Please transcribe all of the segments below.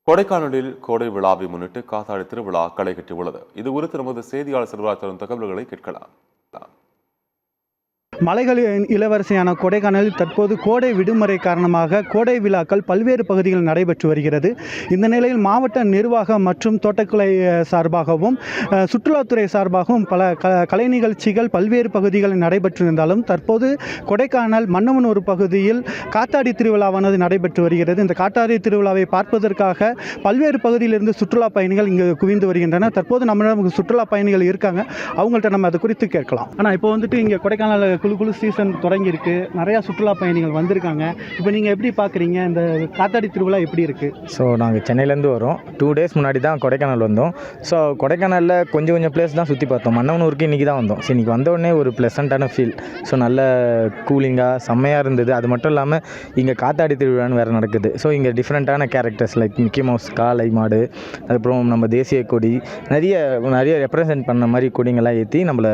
கொடைக்கானலில் கோடை விழாவை முன்னிட்டு காத்தாடி திருவிழா களை கட்டியுள்ளது. இது குறித்து நமது செய்தியாளர் செல்வராஜ் தரும் தகவல்களை கேட்கலாம். மலைகளின் இளவரசியான கொடைக்கானலில் தற்போது கோடை விடுமுறை காரணமாக கோடை விழாக்கள் பல்வேறு பகுதிகளில் நடைபெற்று வருகிறது. இந்த நிலையில் மாவட்ட நிர்வாகம் மற்றும் தோட்டக்கலை சார்பாகவும் சுற்றுலாத்துறை சார்பாகவும் பல கலை நிகழ்ச்சிகள் பல்வேறு பகுதிகளில் நடைபெற்றிருந்தாலும் தற்போது கொடைக்கானல் மன்னவனூர் பகுதியில் காத்தாடி திருவிழாவானது நடைபெற்று வருகிறது. இந்த காத்தாடி திருவிழாவை பார்ப்பதற்காக பல்வேறு பகுதியிலிருந்து சுற்றுலா பயணிகள் இங்கு குவிந்து வருகின்றனர். தற்போது நம்மளிடம் சுற்றுலா பயணிகள் இருக்காங்க, அவங்கள்ட்ட நம்ம அது குறித்து கேட்கலாம். ஆனால் இப்போ வந்துட்டு இங்கே கொடைக்கானல் குழு சீசன் தொடங்கியிருக்கு, நிறையா சுற்றுலா பயணிகள் வந்திருக்காங்க. இப்போ நீங்கள் எப்படி பார்க்குறீங்க, இந்த காத்தாடி திருவிழா எப்படி இருக்குது? ஸோ நாங்கள் சென்னையிலேருந்து வரோம். 2 days முன்னாடி தான் கொடைக்கானல் வந்தோம். ஸோ கொடைக்கானலில் கொஞ்சம் பிளேஸ் தான் சுற்றி பார்த்தோம். மன்னவனூருக்கு இன்றைக்கி தான் வந்தோம். ஸோ இன்றைக்கி வந்தோடனே ஒரு ப்ளசண்ட்டான ஃபீல். ஸோ நல்ல கூலிங்காக செம்மையாக இருந்தது. அது மட்டும் இல்லாமல் இங்கே காத்தாடி திருவிழான்னு வேறு நடக்குது. ஸோ இங்கே டிஃப்ரெண்ட்டான கேரக்டர்ஸ் லைக் மிக்கி மவுஸ், காளை மாடு, அதுக்கப்புறம் நம்ம தேசிய கொடி, நிறைய ரெப்ரசன்ட் பண்ண மாதிரி கொடிங்கெல்லாம் ஏற்றி நம்மளை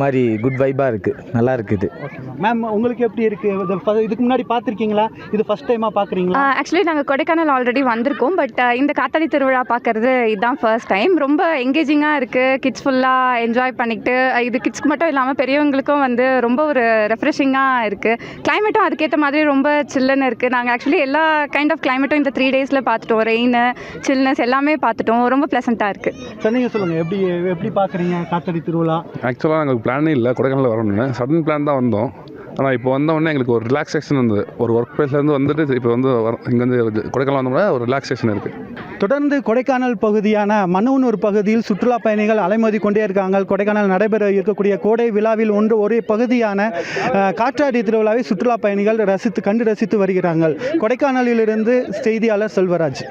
மாதிரி குட் வைப்பாக இருக்குது, நல்லா இருக்குது. ஓகே மேம், உங்களுக்கு எப்படி இருக்குது? இதுக்கு முன்னாடி பார்த்துருக்கீங்களா? இது ஃபர்ஸ்ட் டைமாக பார்க்குறீங்களா? ஆக்சுவலி நாங்கள் கொடைக்கானல் ஆல்ரெடி வந்திருக்கோம். பட் இந்த காத்தாடி திருவிழா பார்க்குறது இதுதான் ஃபர்ஸ்ட் டைம். ரொம்ப என்கேஜிங்காக இருக்குது. கிட்ஸ் ஃபுல்லாக என்ஜாய் பண்ணிக்கிட்டு, இது கிட்ஸ்க்கு மட்டும் இல்லாமல் பெரியவங்களுக்கும் வந்து ரொம்ப ஒரு ரெஃப்ரெஷிங்காக இருக்குது. கிளைமேட்டும் அதுக்கேற்ற மாதிரி ரொம்ப சில்லுன்னு இருக்குது. நாங்கள் ஆக்சுவலி எல்லா கைண்ட் ஆஃப் கிளைமேட்டும் இந்த 3 days பார்த்துட்டோம். ரெயின், சில்னஸ் எல்லாமே பார்த்துட்டோம். ரொம்ப ப்ளசண்ட்டாக இருக்குது. சார் நீங்கள் சொல்லுங்கள், எப்படி பார்க்குறீங்க காத்தாடி திருவிழா? ஆக்சுவலாக எங்களுக்கு பிளானே இல்லை கொடைக்கானல் வரணும்னு, சடன் பிளான் தான் வந்தோம். ஆனால் இப்போ வந்தோடனே எங்களுக்கு ஒரு ரிலாக்ஸேஷன் இருந்தது. ஒரு ஒர்க் பிளேஸ்லேருந்து வந்துட்டு இப்போ வந்து இங்கேருந்து கொடைக்கானல் வந்தோம்னா ஒரு ரிலாக்ஸேஷன் இருக்குது. தொடர்ந்து கொடைக்கானல் பகுதியான மன்னவனூர் பகுதியில் சுற்றுலா பயணிகள் அலைமோதி கொண்டே இருக்காங்க. கொடைக்கானல் நடைபெற இருக்கக்கூடிய கோடை விழாவில் ஒரு பகுதியான காற்றாடி திருவிழாவை சுற்றுலா பயணிகள் கண்டு ரசித்து வருகிறார்கள். கொடைக்கானலிலிருந்து செய்தியாளர் செல்வராஜ்.